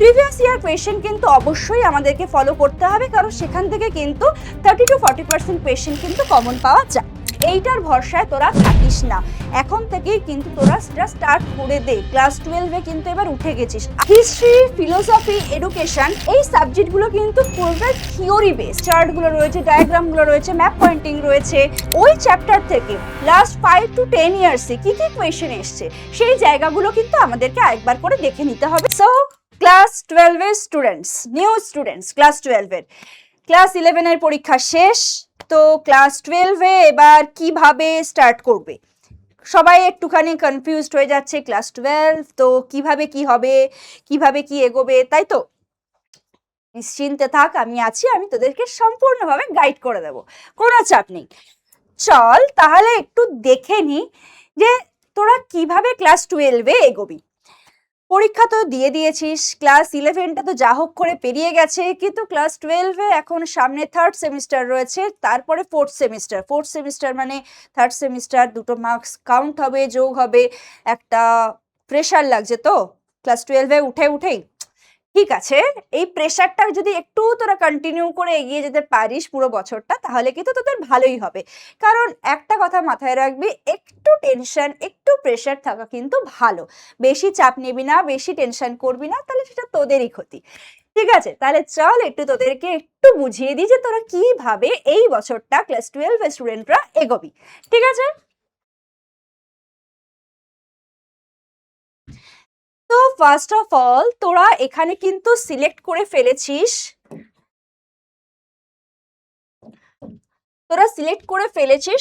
Previous year question কিন্তু অবশ্যই আমাদেরকে ফলো করতে হবে, কারণ সেখান থেকে কিন্তু 30 to 40% কোয়েশ্চেন কিন্তু কমন পাওয়া যায়। এইটার ভরসায় তোরা থাকিস না, এখন থেকেই কিন্তু তোরা সেটা স্টার্ট করে দে। ক্লাস 12-এ কিন্তু এবার উঠে গেছিস। হিস্ট্রি, ফিলোসফি, এডুকেশন এই সাবজেক্টগুলো কিন্তু পুরোটাই থিওরি বেস। চার্টগুলো রয়েছে, ডায়াগ্রামগুলো রয়েছে, ম্যাপ পয়েন্টিং রয়েছে। ওই চ্যাপ্টার থেকে লাস্ট 5 to 10 ইয়ার্সে কি কি কোয়েশ্চেন এসছে সেই জায়গাগুলো কিন্তু আমাদেরকে একবার করে দেখে নিতে হবে। সো ক্লাস 12-এর স্টুডেন্টস, নিউ স্টুডেন্টস ক্লাস 12-এর, ক্লাস 11-এর পরীক্ষা শেষ, তো ক্লাস 12-এ এবার কিভাবে স্টার্ট করবে? সবাই একটুখানি কনফিউজড হয়ে যাচ্ছে, ক্লাস 12 তো কিভাবে কি হবে, কিভাবে কি এগোবে, তাই তো? নিশ্চিন্তে থাক, আমি আছি, আমি তোদেরকে সম্পূর্ণভাবে গাইড করে দেব, কোনো চাপ নেই। চল তাহলে একটু দেখে নি যে তোরা কিভাবে ক্লাস 12-এ এগোবি। পরীক্ষা তো দিয়ে দিয়েছিস, ক্লাস 11টা তো যা হোক করে পেরিয়ে গেছে, কিন্তু ক্লাস 12-এ এখন সামনে থার্ড সেমিস্টার রয়েছে, তারপরে ফোর্থ সেমিস্টার মানে থার্ড সেমিস্টার, দুটো মার্কস কাউন্ট হবে, যোগ হবে, একটা প্রেশার লাগছে তো ক্লাস 12-এ উঠেই। ঠিক আছে, এই প্রেশারটা যদি একটু তোরা কন্টিনিউ করে এগিয়ে যেতে পারিস পুরো বছরটা, তাহলে কিন্তু তোদের ভালোই হবে। কারণ একটা কথা মাথায় রাখবি, একটু টেনশন, একটু প্রেশার থাকা কিন্তু ভালো। বেশি চাপ নিবি না, বেশি টেনশন করবি না, তাহলে সেটা তোদেরই ক্ষতি। ঠিক আছে, তাহলে চল একটু তোদেরকে একটু বুঝিয়ে দিই যে তোরা কিভাবে এই বছরটা ক্লাস 12 স্টুডেন্টরা এগোবি। ঠিক আছে, তো ফার্স্ট অফ অল তোরা এখানে কিন্তু সিলেক্ট করে ফেলেছিস,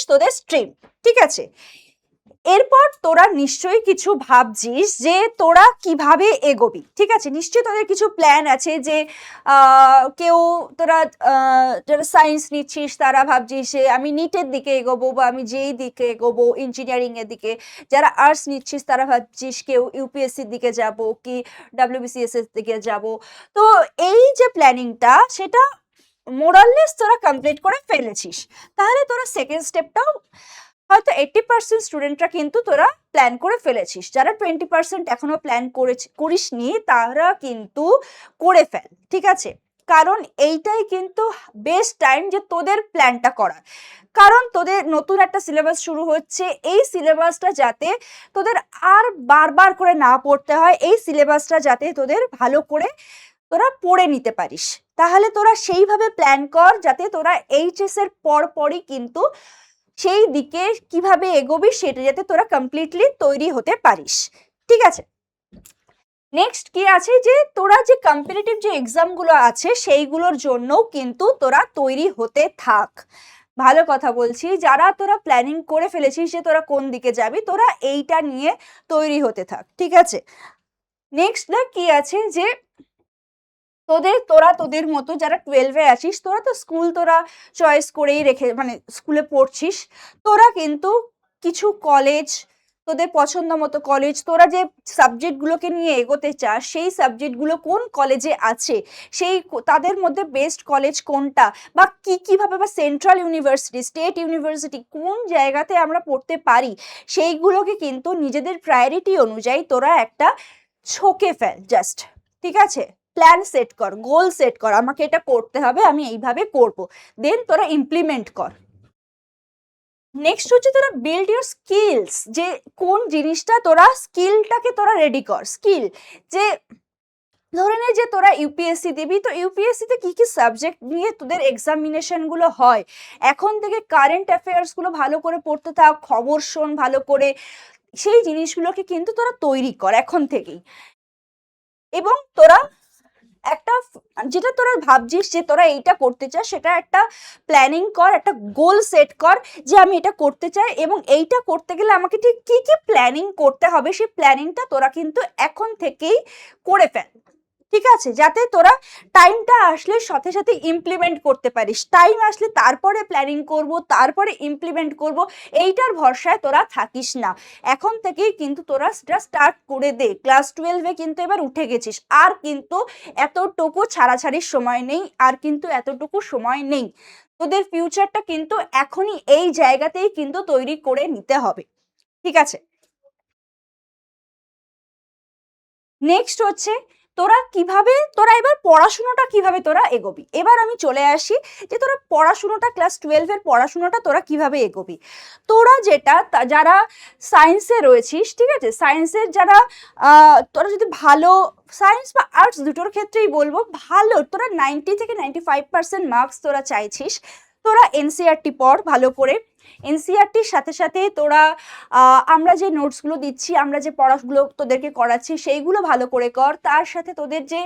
তোদের স্ট্রিম। ঠিক আছে, এরপর তোরা নিশ্চয়ই কিছু ভাবছিস যে তোরা কিভাবে এগোবি। ঠিক আছে, নিশ্চয়ই তোদের কিছু প্ল্যান আছে যে কেউ তোরা যারা সায়েন্স নিচ্ছিস তারা ভাবছিস যে আমি নিটের দিকে এগোবো, বা আমি যেই দিকে এগোবো, ইঞ্জিনিয়ারিং এর দিকে। যারা আর্টস নিচ্ছিস তারা ভাবছিস কেউ ইউপিএসসির দিকে যাব কি ডাব্লিউবিসিএস এর দিকে যাব। তো এই যে প্ল্যানিংটা, সেটা মোরাললেস তোরা কমপ্লিট করে ফেলেছিস। তাহলে তোরা সেকেন্ড স্টেপটাও হয়তো 80% স্টুডেন্টরা কিন্তু তোরা প্ল্যান করে ফেলেছিস। যারা 20% এখনো প্ল্যান করিসনি তারা কিন্তু করে ফেল। ঠিক আছে, কারণ এইটাই কিন্তু বেস্ট টাইম যে তোদের প্ল্যানটা করার। কারণ তোদের নতুন একটা সিলেবাস শুরু হচ্ছে, এই সিলেবাসটা যাতে তোদের আর বারবার করে না পড়তে হয়, এই সিলেবাসটা যাতে তোদের ভালো করে তোরা পড়ে নিতে পারিস, তাহলে তোরা সেইভাবে প্ল্যান কর যাতে তোরা এইচএস এর পরই কিন্তু সেই দিকে কিভাবে এগোবি সেটা যাতে তোরা কমপ্লিটলি তৈরি হতে পারিস। ঠিক আছে, নেক্সট কি আছে যে তোরা যে কম্পিটিটিভ যে এক্সামগুলো আছে সেইগুলোর জন্যও কিন্তু তোরা তৈরি হতে থাক। ভালো কথা বলছি, যারা তোরা প্ল্যানিং করে ফেলেছিস যে তোরা কোন দিকে যাবি, তোরা এইটা নিয়ে তৈরি হতে থাক। ঠিক আছে, নেক্সট না কি আছে যে তোদের মতো যারা 12-এ আছিস, তোরা তো স্কুল তোরা চয়েস করেই রেখে মানে স্কুলে পড়ছিস, তোরা কিন্তু কিছু কলেজ, তোদের পছন্দ মতো কলেজ, তোরা যে সাবজেক্টগুলোকে নিয়ে এগোতে চাস সেই সাবজেক্টগুলো কোন কলেজে আছে, সেই তাদের মধ্যে বেস্ট কলেজ কোনটা, বা কিভাবে, বা সেন্ট্রাল ইউনিভার্সিটি, স্টেট ইউনিভার্সিটি কোন জায়গাতে আমরা পড়তে পারি, সেইগুলোকে কিন্তু নিজেদের প্রায়োরিটি অনুযায়ী তোরা একটা ছকে ফেল জাস্ট। ঠিক আছে, প্ল্যান সেট কর, গোল সেট কর, আমাকে এটা করতে হবে, আমি এইভাবে করব, দেন তোরা ইমপ্লিমেন্ট কর। নেক্সট হচ্ছে তোরা বিল্ড ইউর স্কিলস, যে কোন জিনিসটা তোরা স্কিলটাকে তোরা রেডি কর। স্কিল যে ধরে নে যে তোরা ইউপিএসসি দিবি, তো ইউপিএসসি তে কি কি সাবজেক্ট নিয়ে তোদের এক্সামিনেশন গুলো হয়, এখন থেকে কারেন্ট অ্যাফেয়ার্স গুলো ভালো করে পড়তে থাক, খবর শোন ভালো করে, সেই জিনিসগুলোকে কিন্তু তোরা তৈরি কর এখন থেকেই। এবং তোরা একটা যেটা তোরা ভাবছিস যে তোরা এইটা করতে চাস, সেটা একটা প্ল্যানিং কর, একটা গোল সেট কর যে আমি এটা করতে চাই, এবং এইটা করতে গেলে আমাকে ঠিক কি কি প্ল্যানিং করতে হবে, সেই প্ল্যানিংটা তোরা কিন্তু এখন থেকেই করে ফেল। ঠিক আছে, যাতে তোরা টাইমটা আসলে সাথে সাথে ইমপ্লিমেন্ট করতে পারিস। টাইম আসলে তারপরে প্ল্যানিং করব, তারপরে ইমপ্লিমেন্ট করব, এইটার ভরসায় তোরা থাকিস না। এখন থেকেই কিন্তু তোরা সেটা স্টার্ট করে দে। ক্লাস 12-এ কিন্তু এবার উঠে গেছিস, আর কিন্তু এতটুকু ছাড়াছাড়ির সময় নেই, আর কিন্তু এতটুকু সময় নেই। তোদের ফিউচারটা কিন্তু এখনই এই জায়গাতেই কিন্তু তৈরি করে নিতে হবে। ঠিক আছে, নেক্সট হচ্ছে তোরা কিভাবে, তোরা এবার পড়াশুনোটা কিভাবে তোরা এগোবি। এবার আমি চলে আসি যে তোরা পড়াশুনোটা ক্লাস 12-এর পড়াশুনোটা তোরা কিভাবে এগোবি। তোরা যেটা যারা সায়েন্সে রয়েছিস, ঠিক আছে, সায়েন্সের যারা তোরা যদি ভালো, সায়েন্স বা আর্টস দুটোর ক্ষেত্রেই বলবো, ভালো তোরা 90 থেকে 95% মার্কস তোরা চাইছিস, তোরা এনসিইআরটি পড় ভালো করে। এনসিইআরটির সাথে সাথে তোরা আমরা যে নোটসগুলো দিচ্ছি, আমরা যে পড়াগুলো তোদেরকে করাচ্ছি সেইগুলো ভালো করে কর। তার সাথে তোদের যে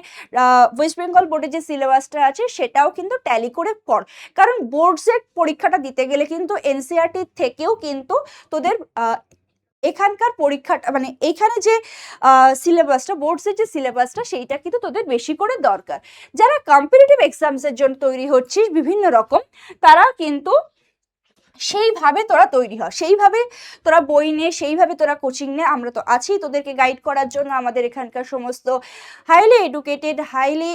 ওয়েস্ট বেঙ্গল বোর্ডের যে সিলেবাসটা আছে সেটাও কিন্তু ট্যালি করে পড়, কারণ বোর্ডসের পরীক্ষাটা দিতে গেলে কিন্তু এনসিইআরটির থেকেও কিন্তু তোদের এখানকার পরীক্ষাটা মানে এইখানে যে সিলেবাসটা, বোর্ডসের যে সিলেবাসটা সেইটা কিন্তু তোদের বেশি করে দরকার। যারা কম্পিটিটিভ এক্সামসের জন্য তৈরি হচ্ছিস বিভিন্ন রকম, তারা কিন্তু সেইভাবে তোরা তৈরি হ, সেইভাবে তোরা বই নে, সেইভাবে তোরা কোচিং নে। আমরা তো আছি তোদেরকে গাইড করার জন্য। আমাদের এখানকার সমস্ত হাইলি এডুকেটেড, হাইলি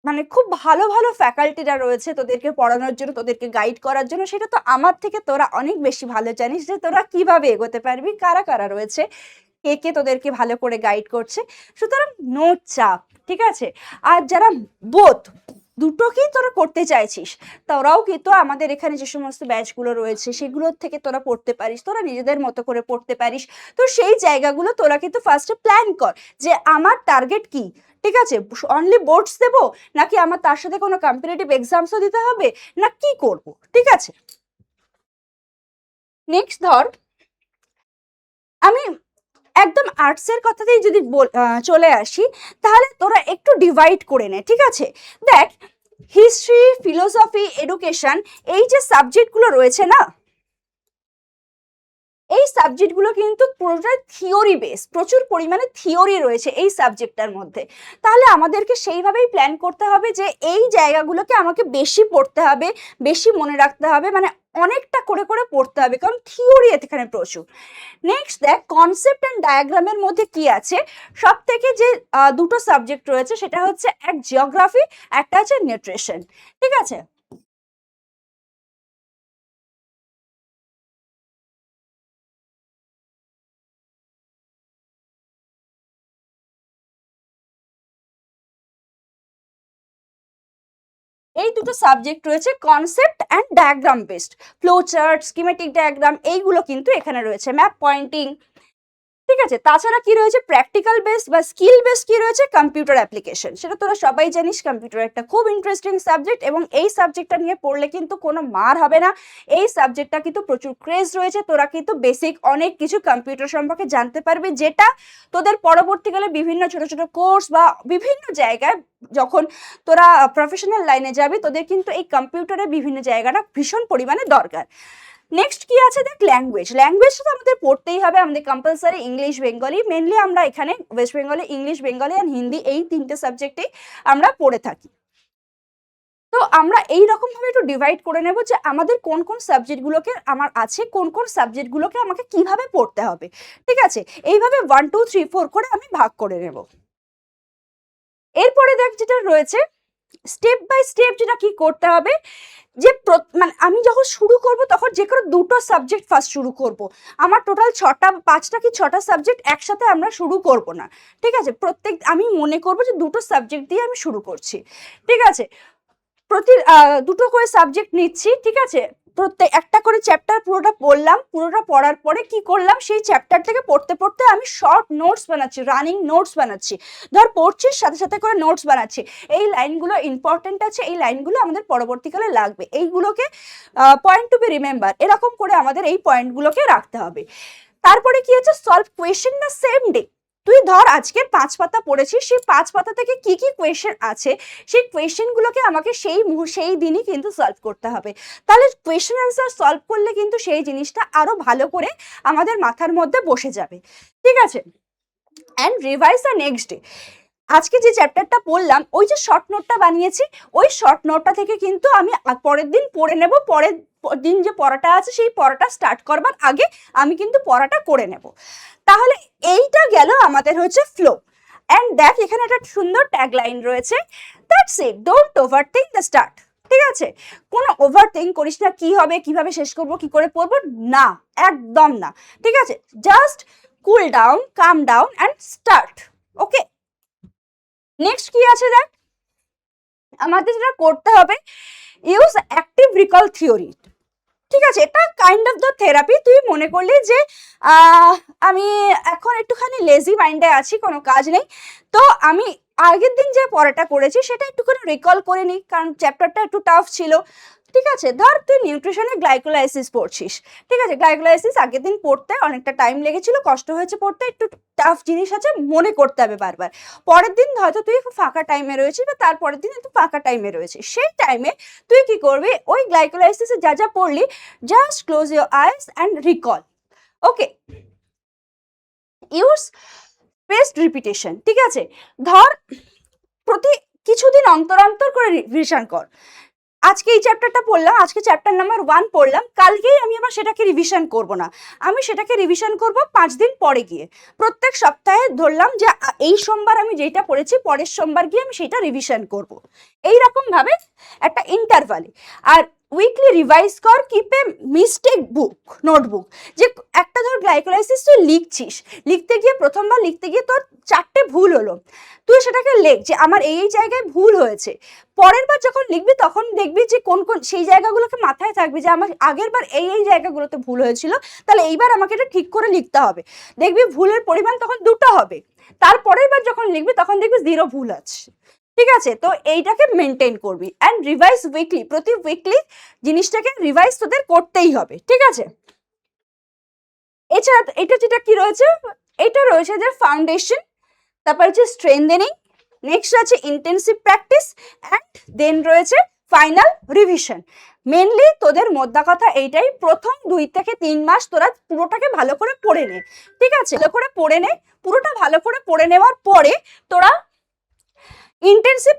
মানে খুব ভালো ভালো ফ্যাকাল্টিরা রয়েছে তোদেরকে পড়ানোর জন্য, তোদেরকে গাইড করার জন্য। সেটা তো আমার থেকে তোরা অনেক বেশি ভালো জানিস যে তোরা কিভাবে এগোতে পারবি, কারা কারা রয়েছে, কে কে তোদেরকে ভালো করে গাইড করছে। সুতরাং নো চাপ, ঠিক আছে। আর যারা বোধ দুটোকেই তোরা করতে চাইছিস, তোরাও কিন্তু আমাদের এখানে যে সমস্ত ব্যাচগুলো রয়েছে সেগুলোর থেকে তোরা পড়তে পারিস, তোরা নিজেদের মতো করে পড়তে পারিস। তো সেই জায়গাগুলো তোরা কিন্তু ফার্স্টে প্ল্যান কর যে আমার টার্গেট কি, ঠিক আছে, অনলি বোর্ডস দেবো নাকি আমার তার সাথে কোনো কম্পিটিটিভ এক্সামসও দিতে হবে, না কি করব, ঠিক আছে। নেক্সট ধর আমি একদম আর্টসের কথাতেই যদি চলে আসি, তাহলে তোরা একটু ডিভাইড করে নে, ঠিক আছে। দেখ, হিস্ট্রি, ফিলোসফি, এডুকেশন, এই যে সাবজেক্টগুলো রয়েছে না, এই সাবজেক্টগুলো কিন্তু পুরোটাই থিওরি বেস, প্রচুর পরিমাণে থিওরি রয়েছে এই সাবজেক্টটার মধ্যে। তাহলে আমাদেরকে সেইভাবেই প্ল্যান করতে হবে যে এই জায়গাগুলোকে আমাকে বেশি পড়তে হবে, বেশি মনে রাখতে হবে, মানে অনেকটা করে করে পড়তে হবে, কারণ থিওরি এখানে প্রচুর। নেক্সট দেখ, কনসেপ্ট অ্যান্ড ডায়াগ্রামের মধ্যে কি আছে। সব থেকে যে দুটো সাবজেক্ট রয়েছে সেটা হচ্ছে এক জিওগ্রাফি, একটা হচ্ছে নিউট্রিশন, ঠিক আছে। এই দুটো সাবজেক্ট রয়েছে concept and diagram based, flow chart, schematic diagram, এইগুলো কিন্তু এখানে রয়েছে, ম্যাপ পয়েন্টিং, ঠিক আছে। তাছাড়া কি রয়েছে, প্র্যাকটিক্যাল বেস বা স্কিল বেস কি রয়েছে, কম্পিউটার অ্যাপ্লিকেশন। সেটা তোরা সবাই জানিস, কম্পিউটার একটা খুব ইন্টারেস্টিং সাবজেক্ট, এবং এই সাবজেক্টটা নিয়ে পড়লে কিন্তু কোনো মার হবে না। এই সাবজেক্টটা কিন্তু প্রচুর ক্রেজ রয়েছে, তোরা কিন্তু বেসিক অনেক কিছু কম্পিউটার সম্পর্কে জানতে পারবি, যেটা তোদের পরবর্তীকালে বিভিন্ন ছোট ছোট কোর্স বা বিভিন্ন জায়গায় যখন তোরা প্রফেশনাল লাইনে যাবি, তোদের কিন্তু এই কম্পিউটারের বিভিন্ন জায়গাটা ভীষণ পরিমাণে দরকার। নেক্সট কি আছে দেখ, ল্যাঙ্গুয়েজ। ল্যাঙ্গুয়েজটা তো আমাদের পড়তেই হবে, আমাদের কম্পালসারি ইংলিশ বেঙ্গলি, মেনলি আমরা এখানে ওয়েস্ট বেঙ্গলে ইংলিশ বেঙ্গলি অ্যান্ড হিন্দি, এই তিনটে সাবজেক্টেই আমরা পড়ে থাকি। তো আমরা এই রকম ভাবে একটু ডিভাইড করে নেব যে আমাদের কোন কোন সাবজেক্টগুলোকে আমার আছে, কোন কোন সাবজেক্টগুলোকে আমাকে কিভাবে পড়তে হবে, ঠিক আছে। এইভাবে 1 2 3 4 করে আমি ভাগ করে নেব। এরপরে দেখ যেটা রয়েছে স্টেপ বাই স্টেপ, যেটা কি করতে হবে, যে মানে আমি যখন শুরু করব তখন যে কোনো দুটো সাবজেক্ট ফার্স্ট শুরু করব। আমার টোটাল 5টা কি 6টা সাবজেক্ট একসাথে আমরা শুরু করব না, ঠিক আছে। আমি মনে করব যে দুটো সাবজেক্ট দিয়ে আমি শুরু করছি, ঠিক আছে। দুটো করে সাবজেক্ট নিচ্ছি, ঠিক আছে। প্রত্যেক একটা করে চ্যাপ্টার পুরোটা পড়লাম, পুরোটা পড়ার পরে কি করলাম, সেই চ্যাপ্টার থেকে পড়তে পড়তে আমি শর্ট নোটস বানাচ্ছি, রানিং নোটস বানাচ্ছি। ধর পড়ছিস, সাথে সাথে করে নোটস বানাচ্ছি, এই লাইনগুলো ইম্পর্টেন্ট আছে, এই লাইনগুলো আমাদের পরবর্তীকালে লাগবে, এইগুলোকে পয়েন্ট টু বি রিমেম্বার, এরকম করে আমাদের এই পয়েন্টগুলোকে রাখতে হবে। তারপরে কি আছে, সলভ কোয়েশ্চেন না সেম ডে। তুই ধর আজকে 5 পাতা পড়েছিস, সেই 5 পাতা থেকে কি কি কোয়েশ্চেন আছে, সেই কোয়েশ্চেনগুলোকে আমাকে সেই দিনই কিন্তু সলভ করতে হবে। তাহলে কোয়েশ্চেন অ্যান্সার সলভ করলে কিন্তু সেই জিনিসটা আরো ভালো করে আমাদের মাথার মধ্যে বসে যাবে, ঠিক আছে। And revise the next day. আজকে যে চ্যাপ্টারটা পড়লাম, ওই যে শর্ট নোটটা বানিয়েছি, ওই শর্ট নোটটা থেকে কিন্তু আমি পরের দিন পড়ে নেব। পরের দিন যে পড়াটা আছে সেই পড়াটা স্টার্ট করবার আগে আমি কিন্তু পড়াটা করে নেব। তাহলে এইটা গেল আমাদের হচ্ছে ফ্লো। অ্যান্ড দেখ, এখানে একটা সুন্দর ট্যাগলাইন রয়েছে, that's it, don't overthink the start, ঠিক আছে। কোনো ওভারথিংক করিস না, কি হবে, কিভাবে শেষ করব, কি করে পড়বো, না, একদম না, ঠিক আছে। Just cool down, calm down and start, okay, next কি আছে দেখ, আমাদের যেটা করতে হবে, ইউজ অ্যাক্টিভ রিকল থিওরি। ঠিক আছে, এটা কাইন্ড অফ দ্য থেরাপি। তুই মনে করলি যে আমি এখন একটুখানি লেজি মাইন্ডে আছি, কোনো কাজ নেই, তো আমি আগের দিন যে পড়াটা করেছি সেটা একটুখানি রিকল করে নিই, কারণ চ্যাপ্টারটা একটু টাফ ছিল। ঠিক আছে, ধর তুই নিউট্রিশনে গ্লাইকোলাইসিস পড়ছিস, ঠিক আছে, গ্লাইকোলাইসিস আগের দিন পড়তে অনেকটা টাইম লেগেছিল, কষ্ট হয়েছে পড়তে, একটু টাফ জিনিস আছে, মনে করতে হবে বারবার। পরের দিন হয়তো তুই ফাঁকা টাইমে রয়েছিস, বা তারপরের দিন একটু ফাঁকা টাইমে রয়েছিস, সেই টাইমে তুই কি করবি, ওই গ্লাইকোলাইসিসে যা যা পড়লি, just close your eyes and recall. Okay, use spaced repetition. ঠিক আছে, ধর প্রতি কিছুদিন অন্তর অন্তর করে রিভিশন কর। আজকে এই চ্যাপ্টারটা পড়লাম, আজকে চ্যাপ্টার নাম্বার 1 পড়লাম, কালকেই আমি আবার সেটাকে রিভিশন করব না, আমি সেটাকে রিভিশন করব 5 দিন পরে গিয়ে। প্রত্যেক সপ্তাহে ধরলাম যে এই সোমবার আমি যেটা পড়েছি, পরের সোমবার গিয়ে আমি সেটা রিভিশন করব, এইরকম ভাবে একটা ইন্টারভালে। আর উইকলি রিভাইজ কর, keep a mistake book, notebook. যে একটা ধর গ্লাইকোলাইসিস তুই লিখছিস, লিখতে গিয়ে প্রথমবার লিখতে গিয়ে তোর 4টে ভুল হলো, তুই সেটাকে লেখ যে আমার এই জায়গায় ভুল হয়েছে। পরের বার যখন লিখবি তখন দেখবি যে কোন কোন সেই জায়গাগুলোকে মাথায় থাকবে, যে আমার আগের বার এই জায়গাগুলোতে ভুল হয়েছিল, তাহলে এইবার আমাকে এটা ঠিক করে লিখতে হবে। দেখবি ভুলের পরিমাণ তখন 2টো হবে, তারপরের বার যখন লিখবি তখন দেখবি 0 ভুল আছে। ঠিক আছে, তো এইটাকে মেনটেন করবি। অ্যান্ড রিভাইজ উইকলি, প্রতি উইকলি জিনিসটাকে রিভাইজ তোদের করতেই হবে। ঠিক আছে, এছাড়া এটা যেটা কি রয়েছে, এটা রয়েছে যে ফাউন্ডেশন, তারপর হচ্ছে স্ট্রেংথেনিং, নেক্সট আছে ইন্টেন্সিভ প্র্যাকটিস, অ্যান্ড দেন রয়েছে ফাইনাল রিভিশন। মেনলি তোদের মোদ্দা কথা এইটাই, প্রথম 2 থেকে 3 মাস তোরা পুরোটাকে ভালো করে পড়ে নে। ঠিক আছে, ভালো করে পড়ে নে, পুরোটা ভালো করে পড়ে নেওয়ার পরে তোরা ইন্টেন্সিভ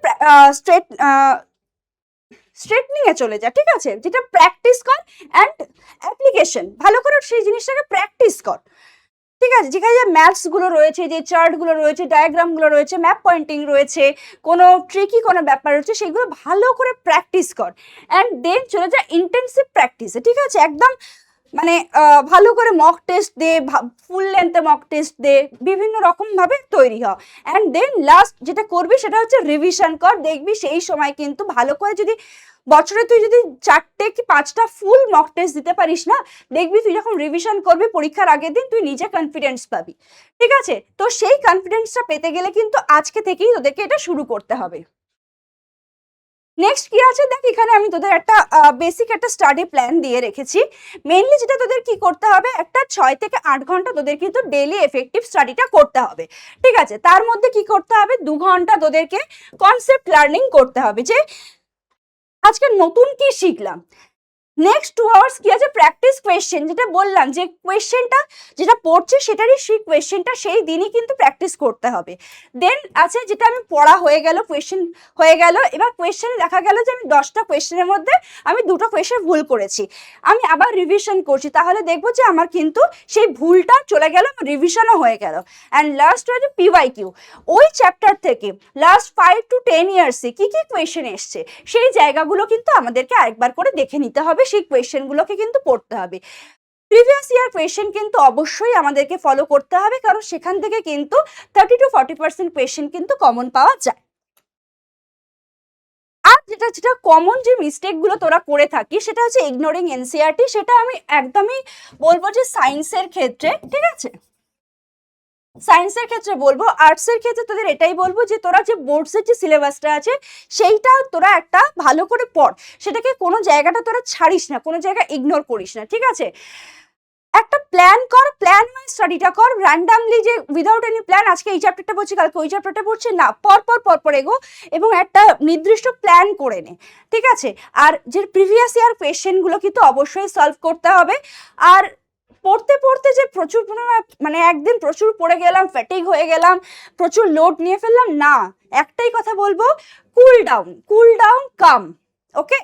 স্ট্রেটনিং এ চলে যা। ঠিক আছে, যেটা প্র্যাকটিস কর অ্যান্ড অ্যাপ্লিকেশন, ভালো করে সেই জিনিসটাকে প্র্যাকটিস কর। ঠিক আছে, যেখানে যে ম্যাথস গুলো রয়েছে, যে চার্ট গুলো রয়েছে, ডায়াগ্রাম গুলো রয়েছে, ম্যাপ পয়েন্টিং রয়েছে, কোনো ট্রিকি কোনো ব্যাপার রয়েছে, সেগুলো ভালো করে প্র্যাকটিস কর। অ্যান্ড দেন চলে যা ইন্টেন্সিভ প্র্যাকটিসে। ঠিক আছে, একদম মানে ভালো করে মক টেস্ট দে, ফুল লেন্থে মক টেস্ট দে, বিভিন্ন রকম ভাবে তৈরি হ। অ্যান্ড দেন লাস্ট যেটা করবি সেটা হচ্ছে রিভিশন কর। দেখবি সেই সময় কিন্তু ভালো করে, যদি বছরে তুই যদি 4টে কি 5টা ফুল মক টেস্ট দিতে পারিস না, দেখবি তুই যখন রিভিশন করবি পরীক্ষার আগের দিন, তুই নিজে কনফিডেন্স পাবি। ঠিক আছে, তো সেই কনফিডেন্সটা পেতে গেলে কিন্তু আজকে থেকেই তোদেরকে এটা শুরু করতে হবে। নেক্সট কি আছে দেখ, এখানে আমি তোদের একটা বেসিক একটা স্টাডি প্ল্যান দিয়ে রেখেছি। মেইনলি যেটা তোদের কি করতে হবে, একটা 6 থেকে 8 ঘন্টা তোদের কিন্তু ডেইলি এফেক্টিভ স্টাডিটা করতে হবে। ঠিক আছে, তার মধ্যে কি করতে হবে, 2 ঘন্টা তোদেরকে কনসেপ্ট লার্নিং করতে হবে, যে আজকে নতুন কি শিখলাম। নেক্সট 2 আওয়ার্স কি আছে, প্র্যাকটিস কোয়েশ্চেন, যেটা বললাম যে কোয়েশ্চেনটা যেটা পড়ছে সেটারই সেই কোয়েশ্চেনটা সেই দিনই কিন্তু প্র্যাকটিস করতে হবে। দেন আছে যেটা আমি পড়া হয়ে গেল, কোয়েশ্চেন হয়ে গেল, এবার কোয়েশ্চেনে দেখা গেল যে আমি 10টা কোয়েশ্চেনের মধ্যে আমি 2টো কোয়েশ্চেন ভুল করেছি, আমি আবার রিভিশন করছি, তাহলে দেখবো যে আমার কিন্তু সেই ভুলটা চলে গেল, রিভিশনও হয়ে গেল। অ্যান্ড লাস্ট হচ্ছে পিওয়াইকিউ, ওই চ্যাপ্টার থেকে লাস্ট 5 to 10 ইয়ার্সে কি কি কোয়েশ্চেন এসছে, সেই জায়গাগুলো কিন্তু আমাদেরকে আরেকবার করে দেখে নিতে হবে, সেই কোয়েশ্চেনগুলোকে কিন্তু পড়তে হবে। প্রিভিয়াস ইয়ার কোয়েশ্চেন কিন্তু অবশ্যই আমাদেরকে ফলো করতে হবে, কারণ সেখান থেকে কিন্তু 30 to 40% কোয়েশ্চেন কিন্তু কমন পাওয়া যায়। আর যেটা যেটা কমন যে মিস্টেক গুলো তোরা করে থাকিস, সেটা হচ্ছে ইগনোরিং এনসিইআরটি। সেটা আমি একদমই বলবো যে সায়েন্সের ক্ষেত্রে, ঠিক আছে, সায়েন্সের ক্ষেত্রে বলবো, আর্টসের ক্ষেত্রে তোদের এটাই বলবো যে তোরা যে বোর্ডসের যে সিলেবাসটা আছে সেইটা তোরা একটা ভালো করে পড়, সেটাকে কোনো জায়গাটা তোরা ছাড়িস না, কোনো জায়গা ইগনোর করিস না। ঠিক আছে, একটা প্ল্যান কর, প্ল্যান ওয়াইজ স্টাডিটা কর, র্যান্ডামলি যে উইদাউট এনি প্ল্যান আজকে এই চ্যাপ্টারটা পড়ছি কালকে ওই চ্যাপ্টারটা পড়ছি না, পর এগো, এবং একটা নির্দিষ্ট প্ল্যান করে নে। ঠিক আছে, আর যে প্রিভিয়াস ইয়ার কোয়েশ্চেনগুলো কিন্তু অবশ্যই সলভ করতে হবে। আর পড়তে পড়তে যে প্রচুর মানে একদিন প্রচুর পড়ে গেলাম, ফ্যাটিক হয়ে গেলাম, প্রচুর লোড নিয়ে ফেললাম, না, একটাই কথা বলবো, কুল ডাউন কাম। ওকে,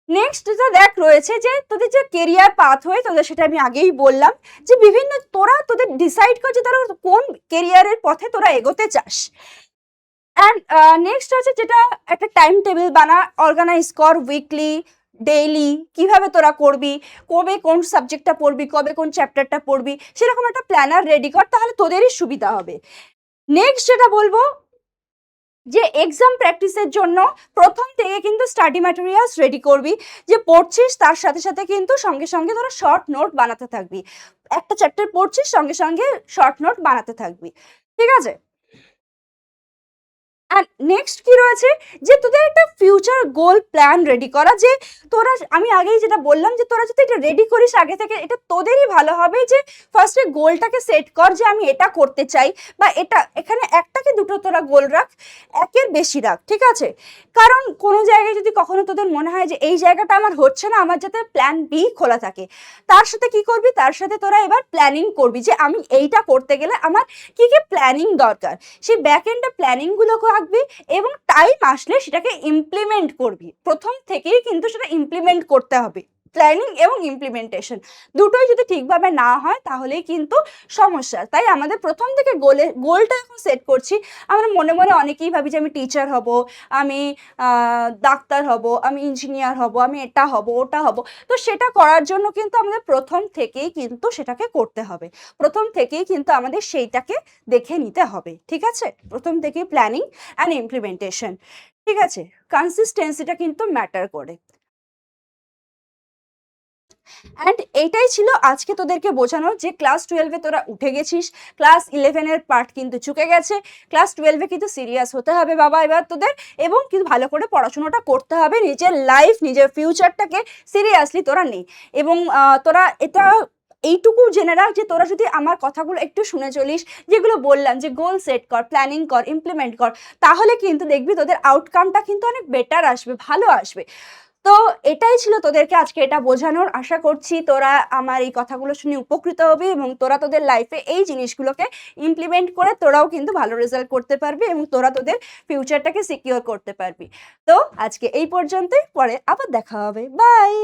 নেক্সট যেটা দেখ রয়েছে যে তোদের যে কেরিয়ার পাথওয়ে, তোদের সেটা আমি আগেই বললাম যে বিভিন্ন তোরা তোদের ডিসাইড কর যে তোরা কোন কেরিয়ারের পথে তোরা এগোতে চাস। অ্যান্ড নেক্সট আছে যেটা একটা টাইম টেবিল বানা, অর্গানাইজ কর উইকলি, ডেইলি কিভাবে তোরা করবি, কবে কোন সাবজেক্টটা পড়বি, কবে কোন চ্যাপ্টারটা পড়বি, সেরকম একটা প্ল্যানার রেডি কর, তাহলে তোদেরই সুবিধা হবে। নেক্সট যেটা বলবো যে এক্সাম প্র্যাকটিসের জন্য প্রথম থেকে কিন্তু স্টাডি ম্যাটেরিয়ালস রেডি করবি, যে পড়ছিস তার সাথে সাথে কিন্তু সঙ্গে সঙ্গে ধরো শর্ট নোট বানাতে থাকবি, একটা চ্যাপ্টার পড়ছিস সঙ্গে সঙ্গে শর্ট নোট বানাতে থাকবি, ঠিক আছে। আর নেক্সট কি রয়েছে যে তোদের একটা ফিউচার গোল প্ল্যান রেডি করা, যে তোরা, আমি আগেই যেটা বললাম যে তোরা যদি এটা রেডি করিস আগে থেকে, এটা তোদেরই ভালো হবে যে ফার্স্টে গোলটাকে সেট কর যে আমি এটা করতে চাই, বা এটা, এখানে একটা কি দুটো তোরা গোল রাখ, একের বেশি রাখ, ঠিক আছে। কারণ কোনো জায়গায় যদি কখনো তোদের মনে হয় যে এই জায়গাটা আমার হচ্ছে না, আমার যাতে প্ল্যান বি খোলা থাকে, তার সাথে কি করবি, তার সাথে তোরা এবার প্ল্যানিং করবি যে আমি এইটা করতে গেলে আমার কি কি প্ল্যানিং দরকার, সেই ব্যাক এন্ডে প্ল্যানিংগুলো রাখবি এবং টাইম আসলে সেটাকে ইমপ্লিমেন্ট করবি। প্রথম থেকেই কিন্তু সেটা ইমপ্লিমেন্ট করতে হবে, প্ল্যানিং এবং ইমপ্লিমেন্টেশন দুটোই যদি ঠিকভাবে না হয় তাহলেই কিন্তু সমস্যা। তাই আমাদের প্রথম থেকে গোলটা এখন সেট করছি, আমরা মনে মনে অনেকেই ভাবি যে আমি টিচার হব, আমি ডাক্তার হব, আমি ইঞ্জিনিয়ার হব, আমি এটা হব ওটা হব, তো সেটা করার জন্য কিন্তু আমাদের প্রথম থেকেই কিন্তু সেটাকে করতে হবে, প্রথম থেকেই কিন্তু আমাদের সেইটাকে দেখে নিতে হবে, ঠিক আছে। প্রথম থেকেই প্ল্যানিং অ্যান্ড ইমপ্লিমেন্টেশন, ঠিক আছে। কনসিস্টেন্সিটা কিন্তু ম্যাটার করে। অ্যান্ড এইটাই ছিল আজকে তোদেরকে বোঝানোর, যে ক্লাস 12-এ তোরা উঠে গেছিস, ক্লাস 11-এর পার্ট কিন্তু চুকে গেছে, ক্লাস 12-এ কিন্তু সিরিয়াস হতে হবে বাবা এবার তোদের, এবং কিন্তু ভালো করে পড়াশোনাটা করতে হবে, নিজের লাইফ নিজের ফিউচারটাকে সিরিয়াসলি তোরা নেই। এবং তোরা এটা এইটুকু জেনে রাখ যে তোরা যদি আমার কথাগুলো একটু শুনে চলিস, যেগুলো বললাম যে গোল সেট কর, প্ল্যানিং কর, ইমপ্লিমেন্ট কর, তাহলে কিন্তু দেখবি তোদের আউটকামটা কিন্তু অনেক বেটার আসবে, ভালো আসবে। তো এটাই ছিল তোদেরকে আজকে এটা বোঝানোর, আশা করছি তোরা আমার এই কথাগুলো শুনে উপকৃত হবে এবং তোরা তোদের লাইফে এই জিনিসগুলোকে ইমপ্লিমেন্ট করে তোরাও কিন্তু ভালো রেজাল্ট করতে পারবি এবং তোরা তোদের ফিউচারটাকে সিকিউর করতে পারবি। তো আজকে এই পর্যন্তই, পরে আবার দেখা হবে, বাই।